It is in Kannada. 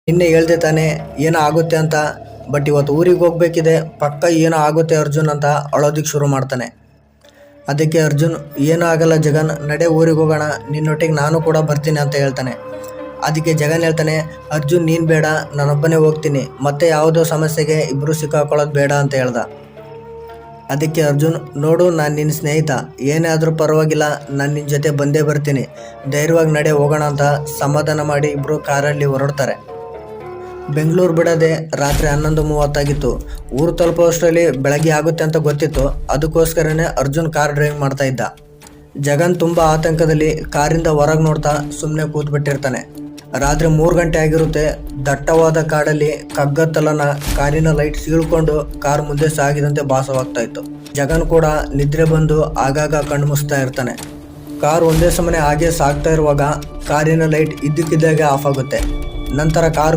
ನಿನ್ನೆ ಹೇಳ್ದೆ ತಾನೆ ಏನೋ ಆಗುತ್ತೆ ಅಂತ, ಬಟ್ ಇವತ್ತು ಊರಿಗೆ ಹೋಗ್ಬೇಕಿದೆ, ಪಕ್ಕ ಏನೋ ಆಗುತ್ತೆ ಅರ್ಜುನ್ ಅಂತ ಅಳೋದಕ್ಕೆ ಶುರು ಮಾಡ್ತಾನೆ. ಅದಕ್ಕೆ ಅರ್ಜುನ್ ಏನೂ ಆಗಲ್ಲ ಜಗನ್, ನಡೆ ಊರಿಗೆ ಹೋಗೋಣ, ನಿನ್ನೊಟ್ಟಿಗೆ ನಾನು ಕೂಡ ಬರ್ತೀನಿ ಅಂತ ಹೇಳ್ತಾನೆ. ಅದಕ್ಕೆ ಜಗನ್ ಹೇಳ್ತಾನೆ, ಅರ್ಜುನ್ ನೀನು ಬೇಡ, ನಾನೊಬ್ಬನೇ ಹೋಗ್ತೀನಿ, ಮತ್ತೆ ಯಾವುದೋ ಸಮಸ್ಯೆಗೆ ಇಬ್ಬರು ಸಿಕ್ಕಾಕೊಳ್ಳೋದು ಬೇಡ ಅಂತ ಹೇಳ್ದ. ಅದಕ್ಕೆ ಅರ್ಜುನ್, ನೋಡು ನಾನು ನಿನ್ನ ಸ್ನೇಹಿತ, ಏನೇ ಆದರೂ ಪರವಾಗಿಲ್ಲ, ನಾನು ನಿನ್ನ ಜೊತೆ ಬಂದೇ ಬರ್ತೀನಿ, ಧೈರ್ಯವಾಗಿ ನಡೆ ಹೋಗೋಣ ಅಂತ ಸಮಾಧಾನ ಮಾಡಿ ಇಬ್ಬರು ಕಾರಲ್ಲಿ ಹೊರಡ್ತಾರೆ. ಬೆಂಗಳೂರು ಬಿಡೋದೆ ರಾತ್ರಿ 11:30 ಊರು ತಲುಪೋಷ್ಟರಲ್ಲಿ ಬೆಳಗ್ಗೆ ಆಗುತ್ತೆ ಅಂತ ಗೊತ್ತಿತ್ತು. ಅದಕ್ಕೋಸ್ಕರನೇ ಅರ್ಜುನ್ ಕಾರ್ ಡ್ರೈವಿಂಗ್ ಮಾಡ್ತಾ ಇದ್ದ. ಜಗನ್ ತುಂಬ ಆತಂಕದಲ್ಲಿ ಕಾರಿಂದ ಹೊರಗೆ ನೋಡ್ತಾ ಸುಮ್ಮನೆ ಕೂತ್ಬಿಟ್ಟಿರ್ತಾನೆ. ರಾತ್ರಿ 3 ಗಂಟೆ ಆಗಿರುತ್ತೆ. ದಟ್ಟವಾದ ಕಾಡಲ್ಲಿ ಕಗ್ಗತ್ತಲನ ಕಾರಿನ ಲೈಟ್ ಸೀಳ್ಕೊಂಡು ಕಾರ್ ಮುಂದೆ ಸಾಗಿದಂತೆ ಭಾಸವಾಗ್ತಾ ಇತ್ತು. ಜಗನ್ ಕೂಡ ನಿದ್ರೆ ಬಂದು ಆಗಾಗ ಕಣ್ಣು ಮುಚ್ತಾ ಇರ್ತಾನೆ. ಕಾರ್ ಒಂದೇ ಸಮನೆ ಹಾಗೆ ಸಾಗ್ತಾ ಇರುವಾಗ ಕಾರಿನ ಲೈಟ್ ಇದ್ದಕ್ಕಿದ್ದಾಗೆ ಆಫ್ ಆಗುತ್ತೆ. ನಂತರ ಕಾರ್